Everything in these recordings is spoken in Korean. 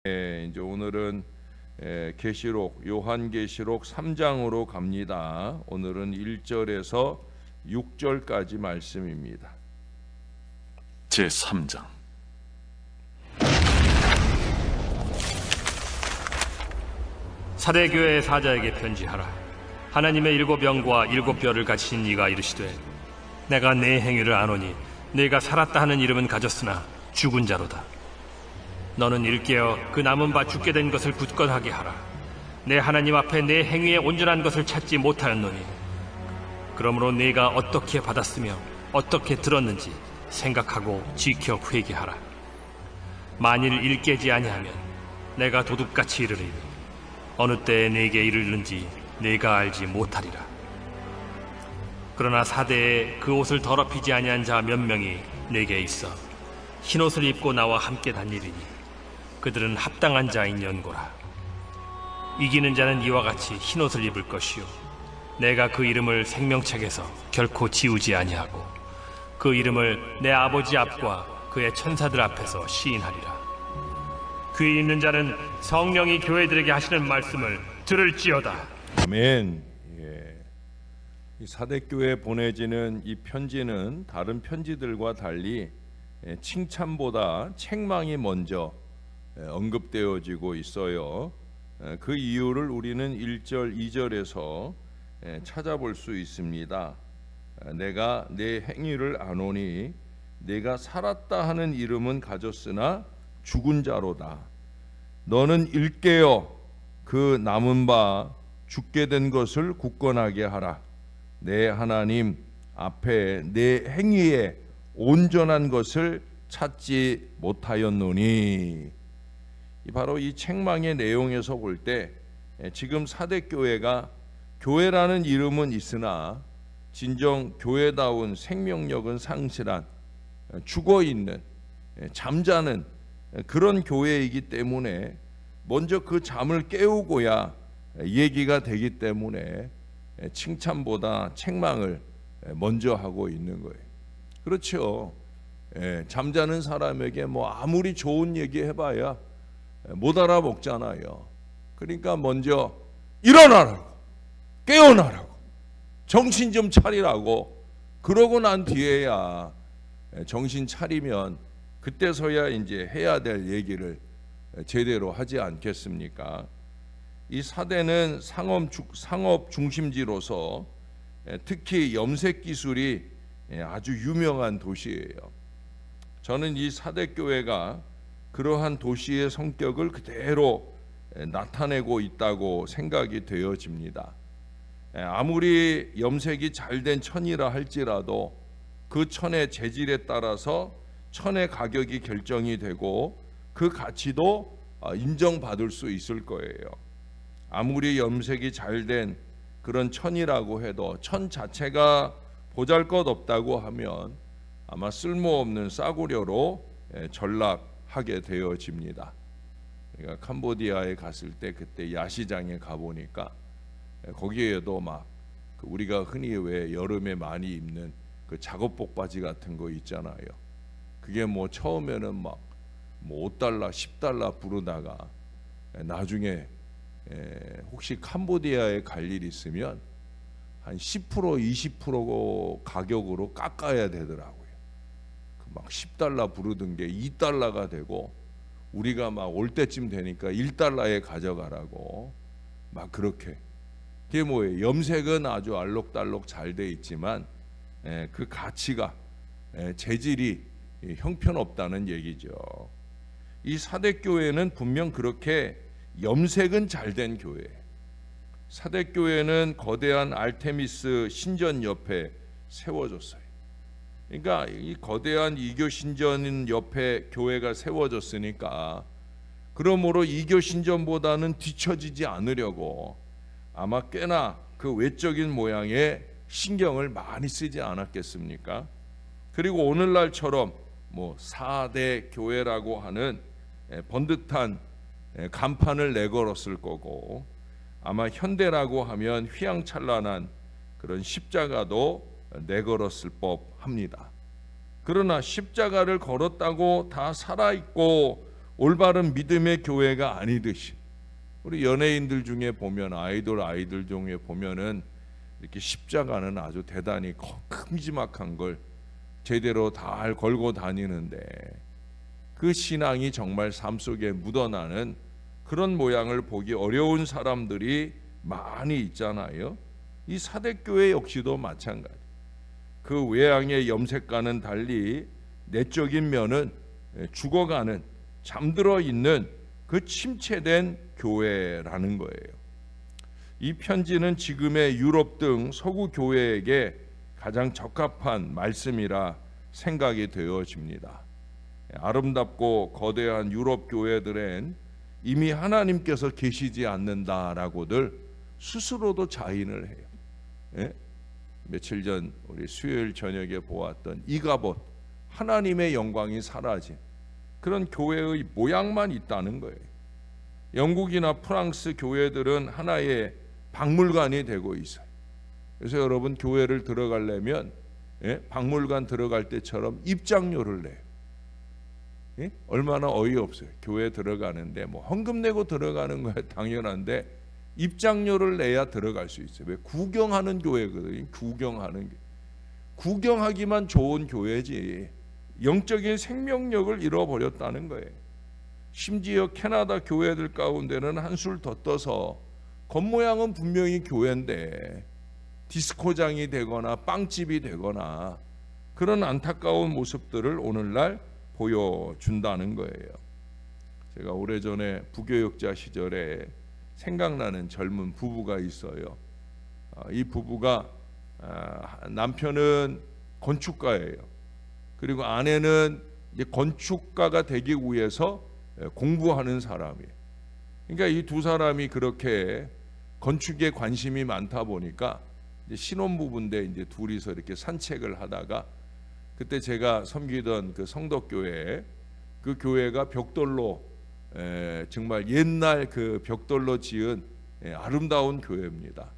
이제 오늘은 계시록 요한계시록 3장으로 갑니다. 오늘은 1절에서 6절까지 말씀입니다. 제3장. 사대 교회의 사자에게 편지하라. 하나님의 7 영과 7 뼈를 가지신 이가 이르시되, 내가 내 행위를 아노니 네가 살았다 하는 이름은 가졌으나 죽은 자로다. 너는 일깨어 그 남은 바 죽게 된 것을 굳건하게 하라. 내 하나님 앞에 내 행위에 온전한 것을 찾지 못하였노니, 그러므로 네가 어떻게 받았으며 어떻게 들었는지 생각하고 지켜 회개하라. 만일 일깨지 아니하면 내가 도둑같이 이르리니 어느 때에 네게 이르는지 네가 알지 못하리라. 그러나 사대에 그 옷을 더럽히지 아니한 자 몇 명이 네게 있어 흰옷을 입고 나와 함께 다니리니 그들은 합당한 자인 연고라. 이기는 자는 이와 같이 흰옷을 입을 것이요, 내가 그 이름을 생명책에서 결코 지우지 아니하고 그 이름을 내 아버지 앞과 그의 천사들 앞에서 시인하리라. 귀 있는 자는 성령이 교회들에게 하시는 말씀을 들을지어다. 아멘. 이 사대교회에 보내지는 이 편지는 다른 편지들과 달리 칭찬보다 책망이 먼저 언급되어지고 있어요. 그 이유를 우리는 1절, 2절에서 찾아볼 수 있습니다. 내가 내 행위를 아노니 내가 살았다 하는 이름은 가졌으나 죽은 자로다. 너는 일깨어 그 남은 바 죽게 된 것을 굳건하게 하라. 내 하나님 앞에 내 행위에 온전한 것을 찾지 못하였노니. 바로 이 책망의 내용에서 볼 때 지금 사대교회가 교회라는 이름은 있으나 진정 교회다운 생명력은 상실한, 죽어있는, 잠자는 그런 교회이기 때문에 먼저 그 잠을 깨우고야 얘기가 되기 때문에 칭찬보다 책망을 먼저 하고 있는 거예요. 그렇죠. 잠자는 사람에게 뭐 아무리 좋은 얘기 해봐야 못 알아먹잖아요. 그러니까 먼저 일어나라고, 깨어나라고, 정신 좀 차리라고, 그러고 난 뒤에야 정신 차리면 그때서야 이제 해야 될 얘기를 제대로 하지 않겠습니까? 이 사대는 상업 중심지로서 특히 염색 기술이 아주 유명한 도시예요. 저는 이 사대교회가 그러한 도시의 성격을 그대로 나타내고 있다고 생각이 되어집니다. 아무리 염색이 잘된 천이라 할지라도 그 천의 재질에 따라서 천의 가격이 결정이 되고 그 가치도 인정받을 수 있을 거예요. 아무리 염색이 잘된 그런 천이라고 해도 천 자체가 보잘것없다고 하면 아마 쓸모없는 싸구려로 전락하게 되어집니다. 그러니까 캄보디아에 갔을 때 그때 야시장에 가보니까 거기에도 막 우리가 흔히 왜 여름에 많이 입는 그 작업복 바지 같은 거 있잖아요. 그게 뭐 처음에는 막 뭐 5달러, 10달러 부르다가 나중에 혹시 캄보디아에 갈 일 있으면 한 10%, 20% 가격으로 깎아야 되더라고요. 막 10달러 부르던 게 2달러가 되고 우리가 막 올 때쯤 되니까 1달러에 가져가라고 막 그렇게. 그게 뭐예요? 염색은 아주 알록달록 잘 돼 있지만 그 가치가, 재질이 형편없다는 얘기죠. 이 사대교회는 분명 그렇게 염색은 잘된 교회. 사대교회는 거대한 알테미스 신전 옆에 세워졌어요. 그러니까 이 거대한 이교 신전 옆에 교회가 세워졌으니까 그러므로 이교 신전보다는 뒤처지지 않으려고 아마 꽤나 그 외적인 모양에 신경을 많이 쓰지 않았겠습니까? 그리고 오늘날처럼 뭐 4대 교회라고 하는 번듯한 간판을 내걸었을 거고, 아마 현대라고 하면 휘황찬란한 그런 십자가도 내걸었을 법합니다. 그러나 십자가를 걸었다고 다 살아있고 올바른 믿음의 교회가 아니듯이 우리 연예인들 중에 보면 아이돌 중에 보면은 이렇게 십자가는 아주 대단히 큼지막한 걸 제대로 다 걸고 다니는데 그 신앙이 정말 삶 속에 묻어나는 그런 모양을 보기 어려운 사람들이 많이 있잖아요. 이 사대교회 역시도 마찬가지. 그 외양의 염색과는 달리 내적인 면은 죽어가는, 잠들어 있는 그 침체된 교회라는 거예요. 이 편지는 지금의 유럽 등 서구 교회에게 가장 적합한 말씀이라 생각이 되어집니다. 아름답고 거대한 유럽 교회들은 이미 하나님께서 계시지 않는다라고들 스스로도 자인을 해요. 예? 며칠 전 우리 수요일 저녁에 보았던 이가봇, 하나님의 영광이 사라진 그런 교회의 모양만 있다는 거예요. 영국이나 프랑스 교회들은 하나의 박물관이 되고 있어요. 그래서 여러분 교회를 들어가려면 박물관 들어갈 때처럼 입장료를 내요. 얼마나 어이없어요. 교회 들어가는데 뭐 헌금 내고 들어가는 거야 당연한데 입장료를 내야 들어갈 수 있어요. 왜? 구경하는 교회거든요. 구경하기만 좋은 교회지 영적인 생명력을 잃어버렸다는 거예요. 심지어 캐나다 교회들 가운데는 한술 더 떠서 겉모양은 분명히 교회인데 디스코장이 되거나 빵집이 되거나 그런 안타까운 모습들을 오늘날 보여준다는 거예요. 제가 오래전에 부교육자 시절에 생각나는 젊은 부부가 있어요. 이 부부가 남편은 건축가예요. 그리고 아내는 이제 건축가가 되기 위해서 공부하는 사람이에요. 그러니까 이 두 사람이 그렇게 건축에 관심이 많다 보니까 이제 신혼부부인데 이제 둘이서 이렇게 산책을 하다가 그때 제가 섬기던 그 성덕교회, 그 교회가 벽돌로 정말 옛날 그 벽돌로 지은 아름다운 교회입니다.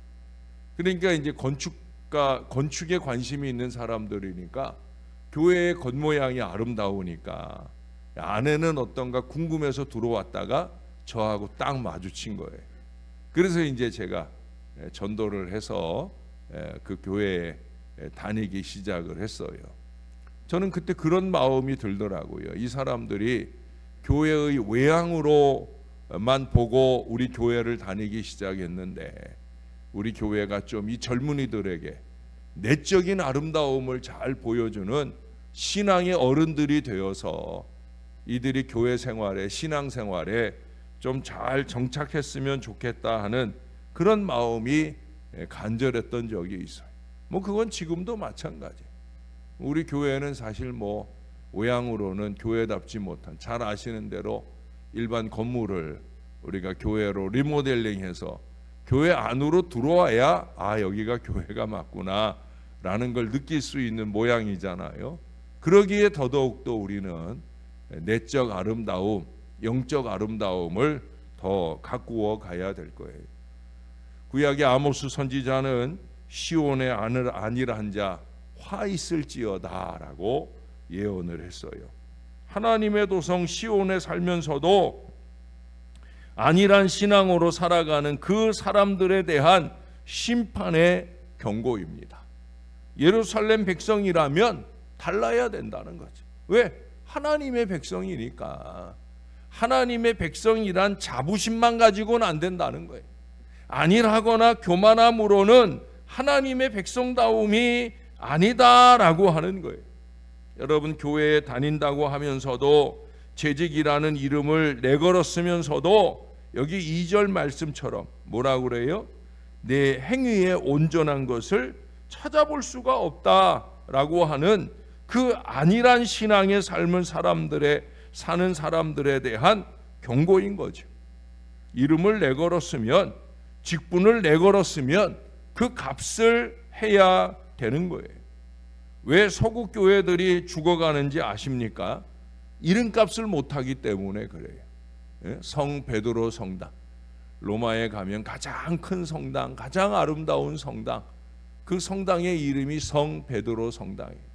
그러니까 이제 건축에 관심이 있는 사람들이니까 교회의 겉모양이 아름다우니까 아내는 어떤가 궁금해서 들어왔다가 저하고 딱 마주친 거예요. 그래서 이제 제가 전도를 해서 그 교회에 다니기 시작을 했어요. 저는 그때 그런 마음이 들더라고요. 이 사람들이 교회의 외향으로만 보고 우리 교회를 다니기 시작했는데 우리 교회가 좀 이 젊은이들에게 내적인 아름다움을 잘 보여주는 신앙의 어른들이 되어서 이들이 교회 생활에 신앙 생활에 좀 잘 정착했으면 좋겠다 하는 그런 마음이 간절했던 적이 있어요. 뭐 그건 지금도 마찬가지. 우리 교회는 사실 뭐 외향으로는 교회답지 못한, 잘 아시는 대로 일반 건물을 우리가 교회로 리모델링해서 교회 안으로 들어와야 여기가 교회가 맞구나 라는 걸 느낄 수 있는 모양이잖아요. 그러기에 더더욱더 우리는 내적 아름다움, 영적 아름다움을 더 가꾸어 가야 될 거예요. 구약의 아모스 선지자는 시온에 안일한 자 화 있을지어다 라고 예언을 했어요. 하나님의 도성 시온에 살면서도 안일한 신앙으로 살아가는 그 사람들에 대한 심판의 경고입니다. 예루살렘 백성이라면 달라야 된다는 거죠. 왜? 하나님의 백성이니까. 하나님의 백성이란 자부심만 가지고는 안 된다는 거예요. 안일하거나 교만함으로는 하나님의 백성다움이 아니다라고 하는 거예요. 여러분 교회에 다닌다고 하면서도 재직이라는 이름을 내걸었으면서도 여기 2절 말씀처럼 뭐라고 그래요? 내 행위에 온전한 것을 찾아볼 수가 없다라고 하는 그 안일한 신앙의 삶을 사는 사람들에 대한 경고인 거죠. 이름을 내걸었으면, 직분을 내걸었으면 그 값을 해야 되는 거예요. 왜 서구 교회들이 죽어가는지 아십니까? 이름값을 못하기 때문에 그래요. 성 베드로 성당, 로마에 가면 가장 큰 성당, 가장 아름다운 성당, 그 성당의 이름이 성 베드로 성당이에요.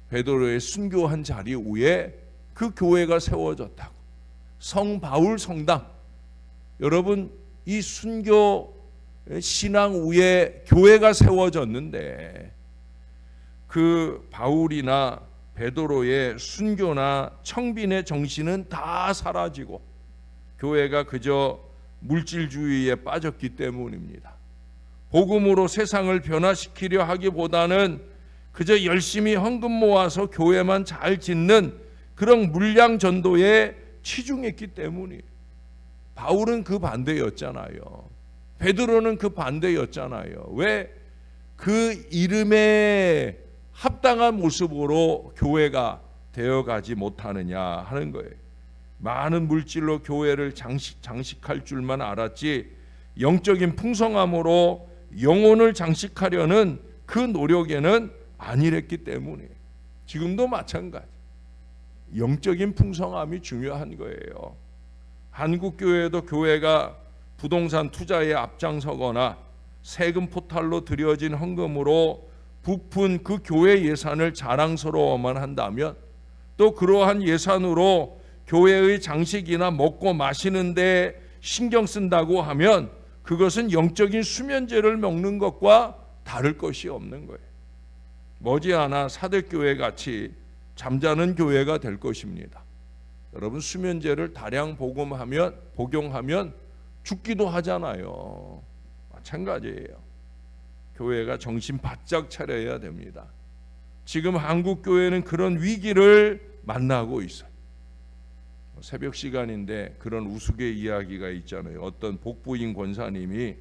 베드로의 순교한 자리 위에 그 교회가 세워졌다고. 성바울 성당, 여러분 이 순교 신앙 위에 교회가 세워졌는데 그 바울이나 베드로의 순교나 청빈의 정신은 다 사라지고 교회가 그저 물질주의에 빠졌기 때문입니다. 복음으로 세상을 변화시키려 하기보다는 그저 열심히 헌금 모아서 교회만 잘 짓는 그런 물량 전도에 치중했기 때문이에요. 바울은 그 반대였잖아요. 베드로는 그 반대였잖아요. 왜? 그 이름에 합당한 모습으로 교회가 되어가지 못하느냐 하는 거예요. 많은 물질로 교회를 장식할 줄만 알았지 영적인 풍성함으로 영혼을 장식하려는 그 노력에는 아니랬기 때문에 지금도 마찬가지. 영적인 풍성함이 중요한 거예요. 한국 교회도 교회가 부동산 투자에 앞장서거나 세금 포탈로 들여진 헌금으로 부푼 그 교회 예산을 자랑스러워만 한다면, 또 그러한 예산으로 교회의 장식이나 먹고 마시는데 신경 쓴다고 하면 그것은 영적인 수면제를 먹는 것과 다를 것이 없는 거예요. 머지않아 사대교회 같이 잠자는 교회가 될 것입니다. 여러분, 수면제를 다량 복용하면 죽기도 하잖아요. 마찬가지예요. 교회가 정신 바짝 차려야 됩니다. 지금 한국 교회는 그런 위기를 만나고 있어요. 새벽 시간인데 그런 우스개 이야기가 있잖아요. 어떤 복부인 권사님이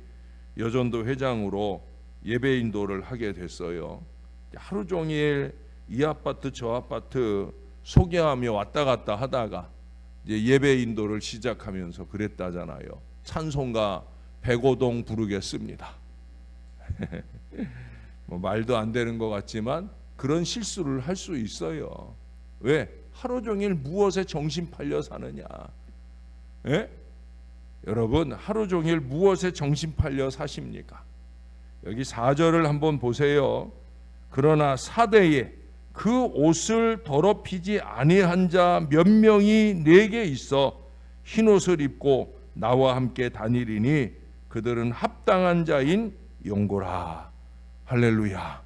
여전도 회장으로 예배 인도를 하게 됐어요. 하루 종일 이 아파트 저 아파트 소개하며 왔다 갔다 하다가 이제 예배 인도를 시작하면서 그랬다잖아요. 찬송가 105동 부르겠습니다. 뭐 말도 안 되는 것 같지만 그런 실수를 할 수 있어요. 왜? 하루 종일 무엇에 정신 팔려 사느냐? 예? 여러분, 하루 종일 무엇에 정신 팔려 사십니까? 여기 4절을 한번 보세요. 그러나 사대에 그 옷을 더럽히지 아니한 자 몇 명이 내게 있어 흰 옷을 입고 나와 함께 다니리니 그들은 합당한 자인 영고라. 할렐루야.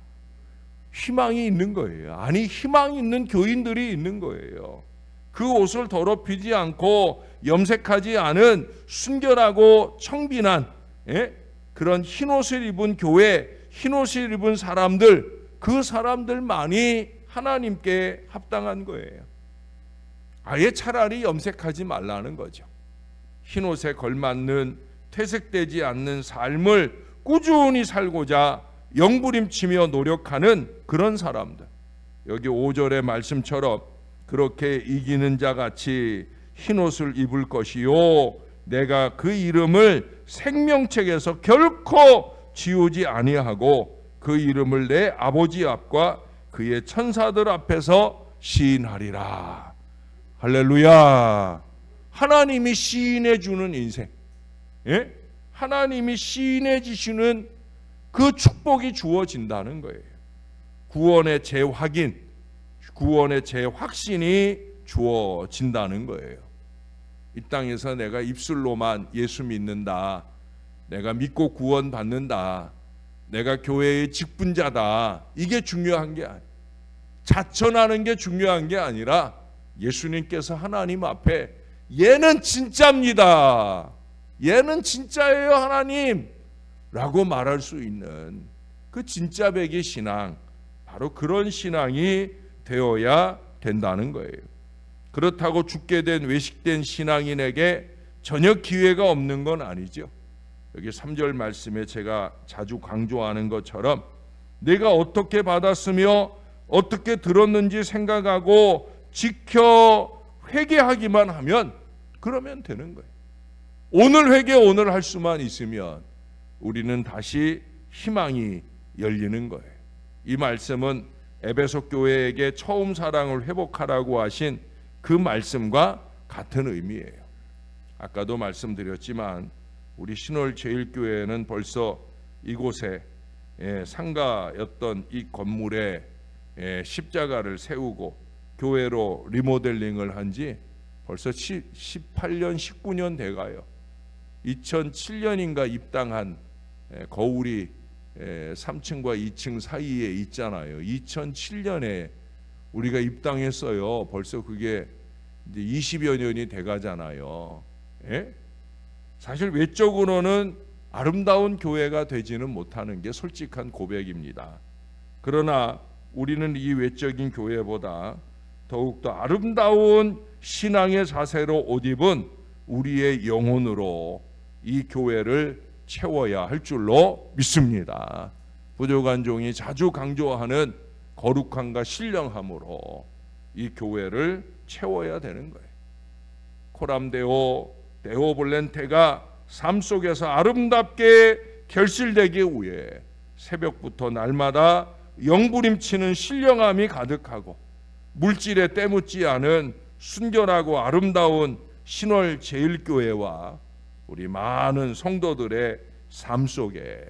희망이 있는 거예요. 아니, 희망이 있는 교인들이 있는 거예요. 그 옷을 더럽히지 않고 염색하지 않은 순결하고 청빈한 그런 흰옷을 입은 교회, 흰옷을 입은 사람들, 그 사람들만이 하나님께 합당한 거예요. 아예 차라리 염색하지 말라는 거죠. 흰옷에 걸맞는 퇴색되지 않는 삶을 꾸준히 살고자 영부림치며 노력하는 그런 사람들, 여기 5절의 말씀처럼 그렇게 이기는 자 같이 흰옷을 입을 것이요 내가 그 이름을 생명책에서 결코 지우지 아니하고 그 이름을 내 아버지 앞과 그의 천사들 앞에서 시인하리라. 할렐루야. 하나님이 시인해 주는 인생, 하나님이 시인해 주시는 그 축복이 주어진다는 거예요. 구원의 재확인, 구원의 재확신이 주어진다는 거예요. 이 땅에서 내가 입술로만 예수 믿는다, 내가 믿고 구원 받는다, 내가 교회의 직분자다, 이게 중요한 게 아니에요. 자천하는 게 중요한 게 아니라 예수님께서 하나님 앞에 얘는 진짜입니다, 얘는 진짜예요 하나님 라고 말할 수 있는 그 진짜 백의 신앙, 바로 그런 신앙이 되어야 된다는 거예요. 그렇다고 죽게 된 외식된 신앙인에게 전혀 기회가 없는 건 아니죠. 여기 3절 말씀에 제가 자주 강조하는 것처럼 내가 어떻게 받았으며 어떻게 들었는지 생각하고 지켜 회개하기만 하면 그러면 되는 거예요. 오늘 회개 오늘 할 수만 있으면 우리는 다시 희망이 열리는 거예요. 이 말씀은 에베소 교회에게 처음 사랑을 회복하라고 하신 그 말씀과 같은 의미예요. 아까도 말씀드렸지만 우리 신월 제일교회는 벌써 이곳에 상가였던 이 건물에 십자가를 세우고 교회로 리모델링을 한 지 벌써 18년, 19년 돼가요. 2007년인가 입당한 거울이 3층과 2층 사이에 있잖아요. 2007년에 우리가 입당했어요. 벌써 그게 이제 20여 년이 돼가잖아요. 예? 사실 외적으로는 아름다운 교회가 되지는 못하는 게 솔직한 고백입니다. 그러나 우리는 이 외적인 교회보다 더욱더 아름다운 신앙의 자세로 옷 입은 우리의 영혼으로 이 교회를 채워야 할 줄로 믿습니다. 부족한 종이 자주 강조하는 거룩함과 신령함으로 이 교회를 채워야 되는 거예요. 코람데오 데오볼렌테가 삶 속에서 아름답게 결실되기 위해 새벽부터 날마다 영부림치는 신령함이 가득하고 물질에 때묻지 않은 순결하고 아름다운 신월 제일교회와 우리 많은 성도들의 삶 속에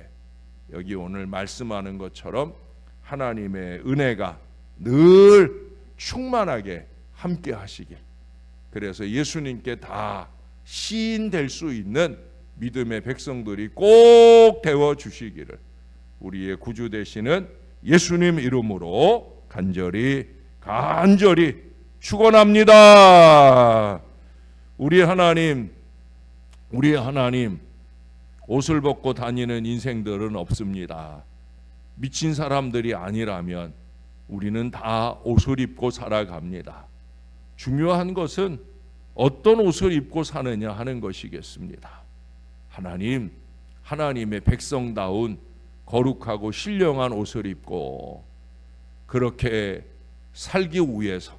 여기 오늘 말씀하는 것처럼 하나님의 은혜가 늘 충만하게 함께 하시길, 그래서 예수님께 다 시인될 수 있는 믿음의 백성들이 꼭 되어 주시기를 우리의 구주 되시는 예수님 이름으로 간절히 축원합니다. 우리 하나님 옷을 벗고 다니는 인생들은 없습니다. 미친 사람들이 아니라면 우리는 다 옷을 입고 살아갑니다. 중요한 것은 어떤 옷을 입고 사느냐 하는 것이겠습니다. 하나님의 백성다운 거룩하고 신령한 옷을 입고 그렇게 살기 위해서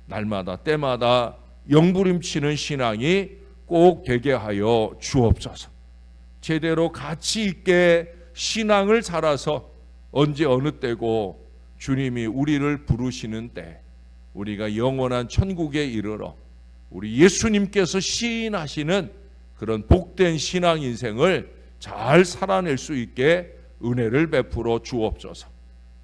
날마다 때마다 영부림치는 신앙이 꼭 되게 하여 주옵소서. 제대로 가치 있게 신앙을 살아서 언제 어느 때고 주님이 우리를 부르시는 때 우리가 영원한 천국에 이르러 우리 예수님께서 시인하시는 그런 복된 신앙 인생을 잘 살아낼 수 있게 은혜를 베풀어 주옵소서.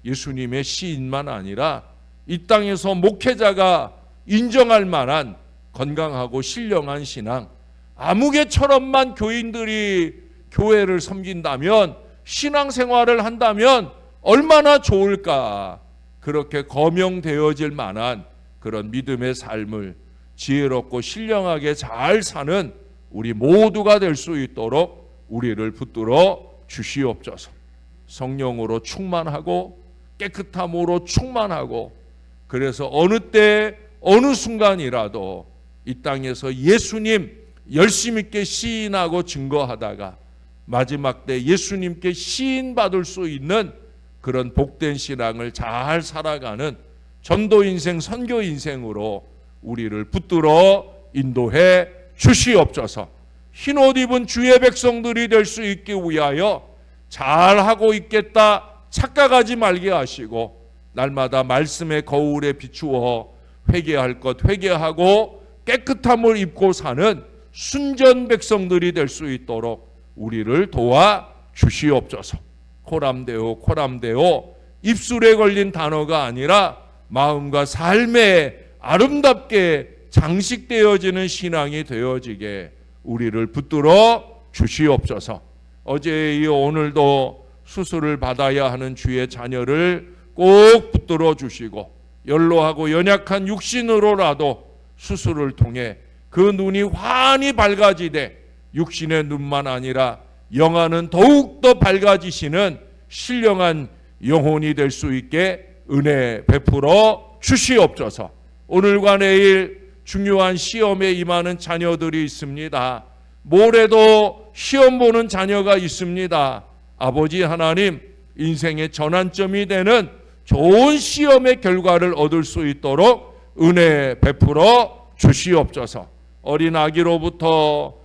예수님의 시인만 아니라 이 땅에서 목회자가 인정할 만한 건강하고 신령한 신앙, 아무개처럼만 교인들이 교회를 섬긴다면, 신앙생활을 한다면 얼마나 좋을까. 그렇게 거명되어질 만한 그런 믿음의 삶을 지혜롭고 신령하게 잘 사는 우리 모두가 될 수 있도록 우리를 붙들어 주시옵소서. 성령으로 충만하고 깨끗함으로 충만하고, 그래서 어느 때 어느 순간이라도 이 땅에서 예수님 열심 있게 시인하고 증거하다가 마지막 때 예수님께 시인받을 수 있는 그런 복된 신앙을 잘 살아가는 전도 인생, 선교 인생으로 우리를 붙들어 인도해 주시옵소서. 흰옷 입은 주의 백성들이 될 수 있기 위하여 잘하고 있겠다 착각하지 말게 하시고, 날마다 말씀의 거울에 비추어 회개할 것 회개하고 깨끗함을 입고 사는 순전 백성들이 될 수 있도록 우리를 도와 주시옵소서. 코람데오 입술에 걸린 단어가 아니라 마음과 삶에 아름답게 장식되어지는 신앙이 되어지게 우리를 붙들어 주시옵소서. 어제 이어 오늘도 수술을 받아야 하는 주의 자녀를 꼭 붙들어 주시고, 연로하고 연약한 육신으로라도 수술을 통해 그 눈이 환히 밝아지되 육신의 눈만 아니라 영안은 더욱더 밝아지시는 신령한 영혼이 될 수 있게 은혜 베풀어 주시옵소서. 오늘과 내일 중요한 시험에 임하는 자녀들이 있습니다. 모레도 시험 보는 자녀가 있습니다. 아버지 하나님, 인생의 전환점이 되는 좋은 시험의 결과를 얻을 수 있도록 은혜 베풀어 주시옵소서. 어린 아기로부터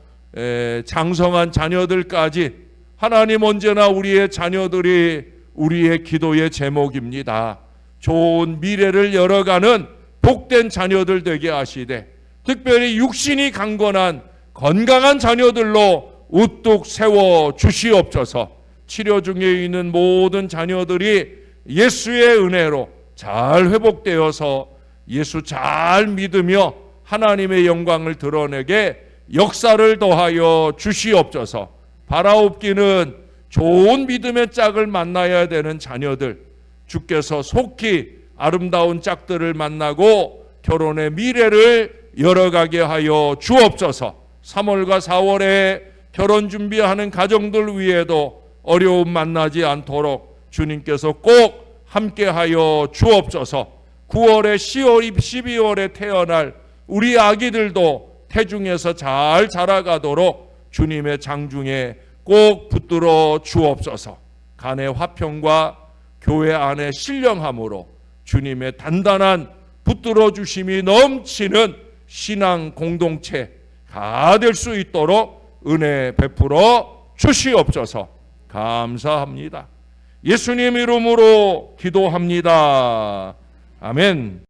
장성한 자녀들까지 하나님, 언제나 우리의 자녀들이 우리의 기도의 제목입니다. 좋은 미래를 열어가는 복된 자녀들 되게 하시되, 특별히 육신이 강건한 건강한 자녀들로 우뚝 세워 주시옵소서. 치료 중에 있는 모든 자녀들이 예수의 은혜로 잘 회복되어서 예수 잘 믿으며 하나님의 영광을 드러내게 역사를 더하여 주시옵소서. 바라옵기는 좋은 믿음의 짝을 만나야 되는 자녀들, 주께서 속히 아름다운 짝들을 만나고 결혼의 미래를 열어가게 하여 주옵소서. 3월과 4월에 결혼 준비하는 가정들 위에도 어려움 만나지 않도록 주님께서 꼭 함께하여 주옵소서. 9월에 10월, 12월에 태어날 우리 아기들도 태중에서 잘 자라가도록 주님의 장중에 꼭 붙들어 주옵소서. 간의 화평과 교회 안의 신령함으로 주님의 단단한 붙들어 주심이 넘치는 신앙 공동체 다 될 수 있도록 은혜 베풀어 주시옵소서. 감사합니다. 예수님 이름으로 기도합니다. 아멘.